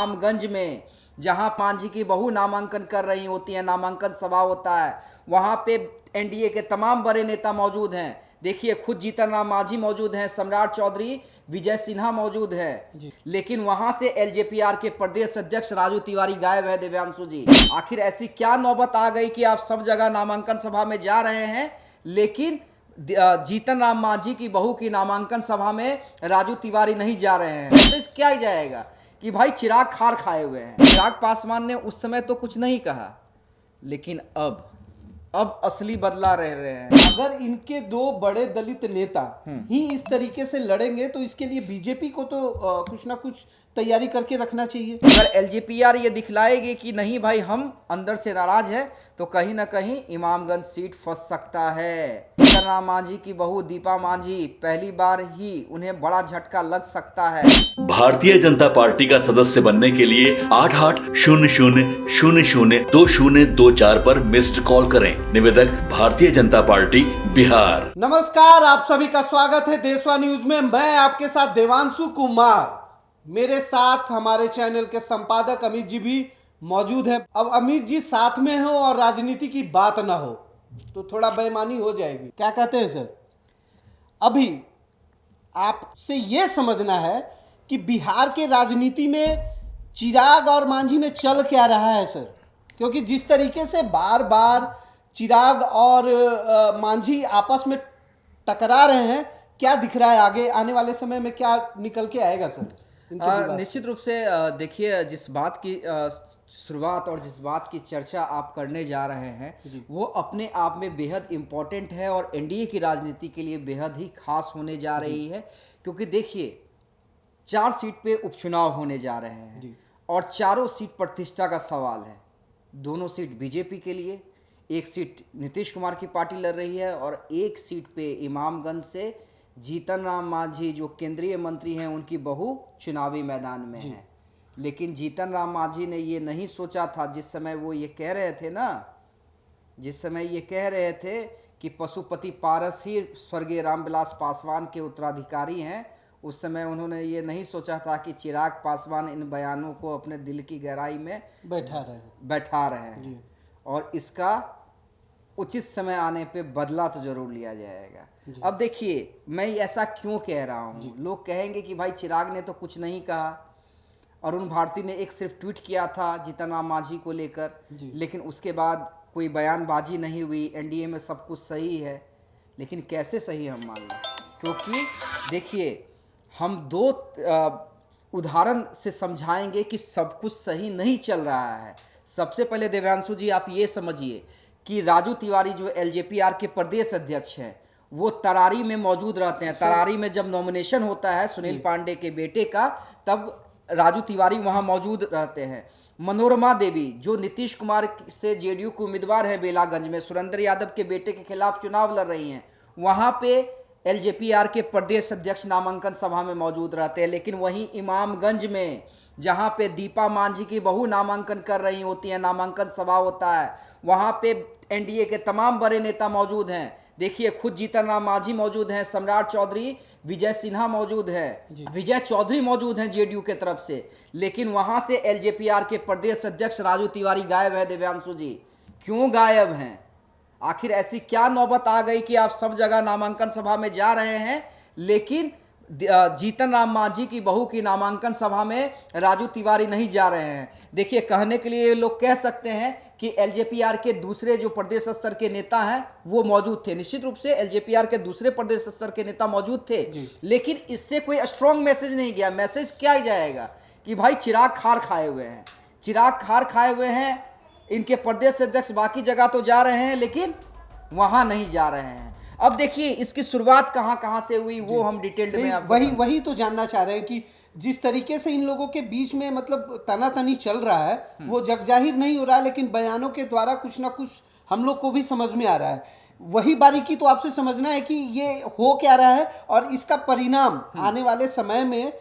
इमामगंज में जहां मांझी की बहू नामांकन कर रही होती है, नामांकन सभा होता है, वहां पे एनडीए के तमाम बड़े नेता मौजूद हैं। देखिए, खुद जीतन राम मांझी मौजूद हैं, सम्राट चौधरी, विजय सिन्हा मौजूद हैं, लेकिन वहां से एलजेपीआर के प्रदेश अध्यक्ष राजू तिवारी गायब है। देव्यांशु जी, आखिर ऐसी क्या नौबत आ गई कि आप सब जगह नामांकन सभा में जा रहे हैं, लेकिन जीतन राम मांझी की बहू की नामांकन सभा में राजू तिवारी नहीं जा रहे हैं? मैसेज क्या ही जाएगा कि भाई चिराग खार खाए हुए हैं। चिराग पासवान ने उस समय तो कुछ नहीं कहा, लेकिन अब असली बदला रह रहे हैं। अगर इनके दो बड़े दलित नेता ही इस तरीके से लड़ेंगे तो इसके लिए बीजेपी को तो कुछ ना कुछ तैयारी करके रखना चाहिए। अगर एलजेपीआर ये दिखलाएगी कि नहीं भाई हम अंदर से नाराज हैं, तो कहीं ना कहीं इमामगंज सीट फंस सकता है। जीतन राम मांझी की बहू दीपा मांझी, पहली बार ही उन्हें बड़ा झटका लग सकता है। भारतीय जनता पार्टी का सदस्य बनने के लिए 8800002024 पर मिस्ड कॉल करें। निवेदक भारतीय जनता पार्टी बिहार। नमस्कार, आप सभी का स्वागत है देशवा न्यूज में। मैं आपके साथ देवांशु कुमार, मेरे साथ हमारे चैनल के संपादक अमित जी भी मौजूद हैं। अब अमित जी साथ में हो और राजनीति की बात ना हो तो थोड़ा बेईमानी हो जाएगी, क्या कहते हैं सर? अभी आपसे ये समझना है कि बिहार के राजनीति में चिराग और मांझी में चल क्या रहा है सर, क्योंकि जिस तरीके से बार बार चिराग और मांझी आपस में टकरा रहे हैं, क्या दिख रहा है आगे आने वाले समय में क्या निकल के आएगा सर? निश्चित रूप से देखिए, जिस बात की शुरुआत और जिस बात की चर्चा आप करने जा रहे हैं वो अपने आप में बेहद इम्पोर्टेंट है और एनडीए की राजनीति के लिए बेहद ही खास होने जा रही है। क्योंकि देखिए, 4 सीट पे उपचुनाव होने जा रहे हैं और चारों सीट प्रतिष्ठा का सवाल है। दोनों सीट बीजेपी के लिए, एक सीट नीतीश कुमार की पार्टी लड़ रही है और एक सीट पे इमामगंज से जीतन राम मांझी जो केंद्रीय मंत्री हैं उनकी बहू चुनावी मैदान में है। लेकिन जीतन राम मांझी ने ये नहीं सोचा था, जिस समय वो ये कह रहे थे ना, जिस समय ये कह रहे थे कि पशुपति पारस ही स्वर्गीय रामविलास पासवान के उत्तराधिकारी हैं, उस समय उन्होंने ये नहीं सोचा था कि चिराग पासवान इन बयानों को अपने दिल की गहराई में बैठा रहे हैं और इसका उचित समय आने पे बदला तो जरूर लिया जाएगा। अब देखिए, मैं ऐसा क्यों कह रहा हूँ, लोग कहेंगे कि भाई चिराग ने तो कुछ नहीं कहा, अरुण भारती ने एक सिर्फ ट्वीट किया था जीतन राम मांझी को लेकर, लेकिन उसके बाद कोई बयानबाजी नहीं हुई। एनडीए में सब कुछ सही है, लेकिन कैसे सही हम मान लें? क्योंकि देखिए, हम 2 उदाहरण से समझाएंगे कि सब कुछ सही नहीं चल रहा है। सबसे पहले देव्यांशु जी, आप ये समझिए कि राजू तिवारी जो एलजेपीआर के प्रदेश अध्यक्ष हैं, वो तरारी में मौजूद रहते हैं। तरारी में जब नॉमिनेशन होता है सुनील पांडे के बेटे का, तब राजू तिवारी वहां मौजूद रहते हैं। मनोरमा देवी जो नीतीश कुमार से जेडीयू के उम्मीदवार है बेलागंज में, सुरेंद्र यादव के बेटे के खिलाफ चुनाव लड़ रही हैं, वहां पे एलजेपीआर के प्रदेश अध्यक्ष नामांकन सभा में मौजूद रहते हैं। लेकिन वहीं इमामगंज में जहां पे दीपा मांझी की बहू नामांकन कर रही होती है, नामांकन सभा होता है, वहां पे एनडीए के तमाम बड़े नेता मौजूद हैं। देखिए, खुद जीतन राम मांझी मौजूद हैं, सम्राट चौधरी, विजय सिन्हा मौजूद हैं, विजय चौधरी मौजूद हैं जेडीयू के तरफ से, लेकिन वहां से एलजेपीआर के प्रदेश अध्यक्ष राजू तिवारी गायब है। देव्यांशु जी, क्यों गायब हैं? आखिर ऐसी क्या नौबत आ गई कि आप सब जगह नामांकन सभा में जा रहे हैं, लेकिन जीतन राम मांझी की बहू की नामांकन सभा में राजू तिवारी नहीं जा रहे हैं? देखिए, कहने के लिए लोग कह सकते हैं कि एलजेपीआर के दूसरे जो प्रदेश स्तर के नेता हैं वो मौजूद थे। निश्चित रूप से एलजेपीआर के दूसरे प्रदेश स्तर के नेता मौजूद थे, लेकिन इससे कोई स्ट्रॉन्ग मैसेज नहीं गया। मैसेज क्या ही जाएगा कि भाई चिराग खार खाए हुए हैं, चिराग खार खाए हुए हैं। इनके प्रदेश अध्यक्ष बाकी जगह तो जा रहे हैं, लेकिन वहां नहीं जा रहे हैं। अब देखिए, इसकी शुरुआत कहां से हुई वो हम डिटेल्ड में वही तो जानना चाह रहे हैं कि जिस तरीके से इन लोगों के बीच में मतलब तनातनी चल रहा है वो जगजाहिर नहीं हो रहा है, लेकिन बयानों के द्वारा कुछ ना कुछ हम लोग को भी समझ में आ रहा है। वही बारीकी तो आपसे समझना है कि ये हो क्या रहा है और इसका परिणाम आने वाले समय में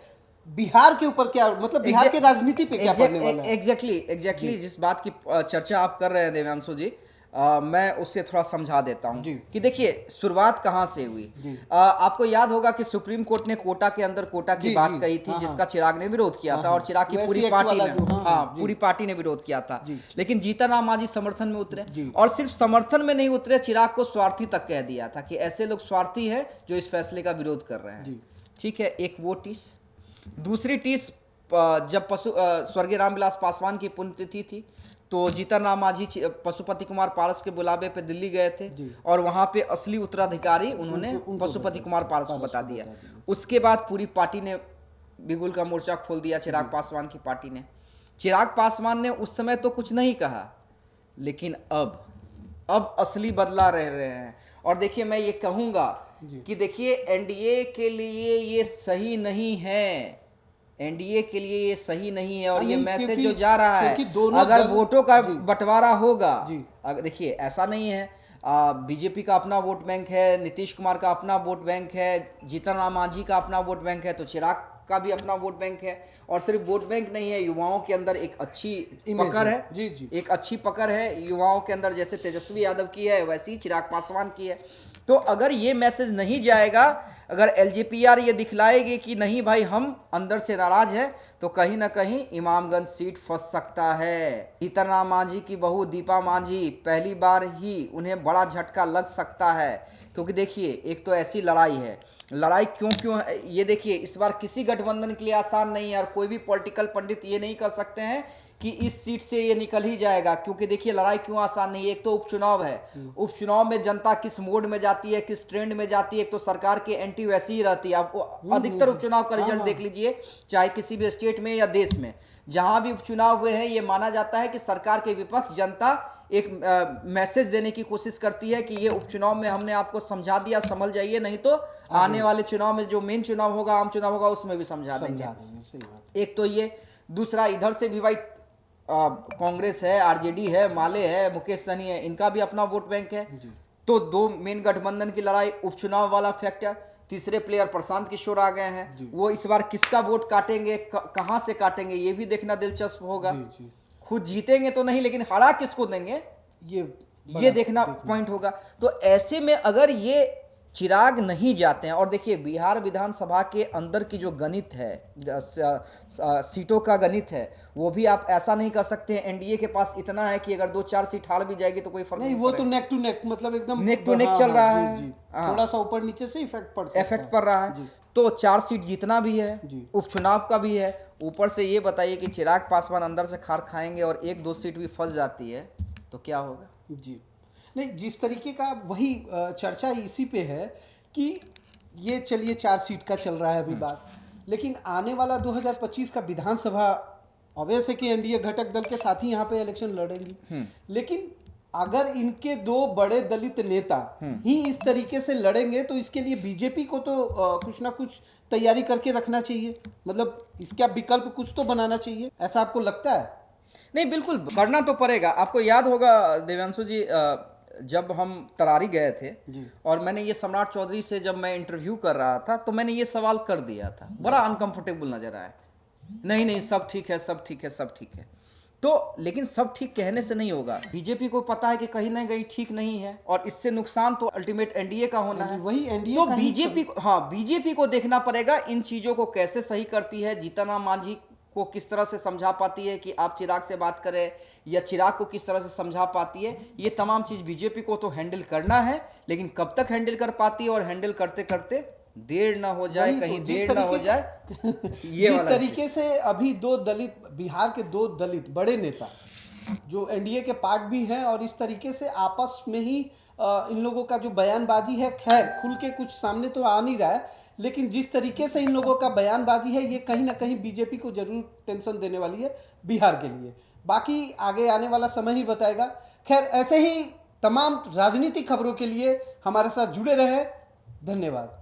बिहार के ऊपर क्या, मतलब बिहार के राजनीति पे क्या पड़ने वाला है। एग्जैक्टली जिस बात की चर्चा आप कर रहे हैं देवांशु जी, मैं उससे थोड़ा समझा देता हूँ जी। कि देखिए शुरुआत कहाँ से हुई। जी। आपको याद होगा कि सुप्रीम कोर्ट ने कोटा के अंदर कोटा की जी, बात जी। कही थी, हाँ, जिसका हाँ। चिराग ने विरोध किया हाँ, था और हाँ। चिराग की वैसी पूरी एक्ट पार्टी वाला ने, जो, हाँ, हाँ, जी। पूरी पार्टी ने विरोध किया था। जी। लेकिन जीतन राम मांझी समर्थन में उतरे जी। और सिर्फ समर्थन में नहीं उतरे, चिराग को स्वार्थी तक कह दिया था कि ऐसे लोग स्वार्थी है जो इस फैसले का विरोध कर रहे हैं। जी। ठीक है, एक वो टीस। दूसरी टीस, जब स्वर्गीय रामविलास पासवान की पुण्यतिथि थी तो जीतन राम मांझी पशुपति कुमार पारस के बुलावे पे दिल्ली गए थे जी। और वहां पे असली उत्तराधिकारी उन्होंने उनको पशुपति बता कुमार पारस को पारस बता को दिया। बता दिया। उसके बाद पूरी पार्टी ने बिगुल का मोर्चा खोल दिया, चिराग पासवान की पार्टी ने। चिराग पासवान ने उस समय तो कुछ नहीं कहा, लेकिन अब असली बदला रह रहे हैं। और देखिए मैं ये कहूंगा कि देखिए एनडीए के लिए ये सही नहीं है, एनडीए के लिए ये सही नहीं है। और ये नहीं, मैसेज जो जा रहा है, अगर वोटों का बंटवारा होगा, अगर देखिए ऐसा नहीं है, बीजेपी का अपना वोट बैंक है, नीतीश कुमार का अपना वोट बैंक है, जीतन राम मांझी का अपना वोट बैंक है, तो चिराग का भी अपना वोट बैंक है। और सिर्फ वोट बैंक नहीं है, युवाओं के अंदर एक अच्छी पकड़ है। जी, जी। एक अच्छी पकड़ है युवाओं के अंदर, जैसे तेजस्वी यादव की है वैसी चिराग पासवान की है। तो अगर ये मैसेज नहीं जाएगा, अगर एलजेपीआर ये दिखलाएगी कि नहीं भाई हम अंदर से नाराज हैं, तो कहीं ना कहीं इमामगंज सीट फंस सकता है। जीतन राम मांझी की बहू दीपा मांझी पहली बार ही उन्हें बड़ा झटका लग सकता है, क्योंकि देखिए एक तो ऐसी लड़ाई है, लड़ाई क्यों है ये देखिए, इस बार किसी गठबंधन के लिए आसान नहीं है और कोई भी पॉलिटिकल पंडित ये नहीं कह सकते हैं कि इस सीट से ये निकल ही जाएगा, क्योंकि देखिए लड़ाई क्यों आसान नहीं है। एक तो उपचुनाव है, उपचुनाव में जनता किस मोड में जाती है, किस ट्रेंड में जाती है। एक तो सरकार के एंटी वैसी ही रहती है, आपको अधिकतर उपचुनाव का रिजल्ट देख लीजिए, चाहे किसी भी स्टेट में या देश में, जहां भी उपचुनाव हुए हैं, ये माना जाता है कि सरकार के विपक्ष जनता एक मैसेज देने की कोशिश करती है कि ये उपचुनाव में हमने आपको समझा दिया, समझ जाइए, नहीं तो आने वाले चुनाव में जो मेन चुनाव होगा, आम चुनाव होगा, उसमें भी समझा देंगे। एक तो ये, दूसरा इधर से भी भाई कांग्रेस है, आरजेडी है, माले है, मुकेश सहनी है, इनका भी अपना वोट बैंक है। तो दो मेन गठबंधन की लड़ाई, उपचुनाव वाला फैक्टर। तीसरे प्लेयर प्रशांत किशोर आ गए हैं, वो इस बार किसका वोट काटेंगे, कहां से काटेंगे, ये भी देखना दिलचस्प होगा। खुद जीतेंगे तो नहीं, लेकिन हरा किसको देंगे ये देखना पॉइंट होगा। तो ऐसे में अगर ये चिराग नहीं जाते हैं, और देखिए बिहार विधानसभा के अंदर की जो गणित है, सीटों का गणित है, वो भी आप ऐसा नहीं कर सकते हैं एनडीए के पास इतना है कि अगर 2-4 सीट हार भी जाएगी तो कोई फर्क नहीं, वो तो नेक टू नेक, मतलब एकदम नेक टू नेक चल रहा है। थोड़ा सा ऊपर नीचे से इफेक्ट पड़ रहा है। तो 4 सीट जीतना भी है, उपचुनाव का भी है, ऊपर से ये बताइए कि चिराग पासवान अंदर से खार खाएंगे और 1-2 सीट भी फंस जाती है तो क्या होगा। जी नहीं, जिस तरीके का वही चर्चा इसी पे है कि ये चलिए 4 सीट का चल रहा है अभी बात, लेकिन आने वाला 2025 का विधानसभा ऑब्वियस है कि एनडीए घटक दल के साथ ही यहाँ पे इलेक्शन लड़ेंगी, लेकिन अगर इनके 2 बड़े दलित नेता ही इस तरीके से लड़ेंगे तो इसके लिए बीजेपी को तो कुछ ना कुछ तैयारी करके रखना चाहिए, मतलब इसका विकल्प कुछ तो बनाना चाहिए, ऐसा आपको लगता है? नहीं, बिल्कुल करना तो पड़ेगा। आपको याद होगा देवांशु जी, जब हम तरारी गए थे और मैंने ये सम्राट चौधरी से जब मैं इंटरव्यू कर रहा था तो मैंने ये सवाल कर दिया था, बड़ा अनकंफर्टेबल नजर आया, नहीं सब ठीक है, सब ठीक है, सब ठीक है। तो लेकिन सब ठीक कहने से नहीं होगा, बीजेपी को पता है कि कहीं ना कहीं ठीक नहीं है और इससे नुकसान तो अल्टीमेट एनडीए का होना है। वही एनडीए तो बीजेपी को देखना पड़ेगा इन चीजों को कैसे सही करती है, जीतन राम मांझी को किस तरह से समझा पाती है कि आप चिराग से बात करें, या चिराग को किस तरह से समझा पाती है। ये तमाम चीज बीजेपी को तो हैंडल करना है, लेकिन कब तक हैंडल कर पाती है और हैंडल करते करते देर ना हो जाए, कहीं देर ना हो जाए। ये जिस तरीके से अभी 2 दलित, बिहार के 2 दलित बड़े नेता जो एनडीए के पार्ट भी हैं, और इस तरीके से आपस में ही इन लोगों का जो बयानबाजी है, खैर खुल के कुछ सामने तो आ नहीं रहा है, लेकिन जिस तरीके से इन लोगों का बयानबाजी है, ये कहीं ना कहीं बीजेपी को जरूर टेंशन देने वाली है बिहार के लिए। बाकी आगे आने वाला समय ही बताएगा। खैर ऐसे ही तमाम राजनीतिक खबरों के लिए हमारे साथ जुड़े रहे। धन्यवाद।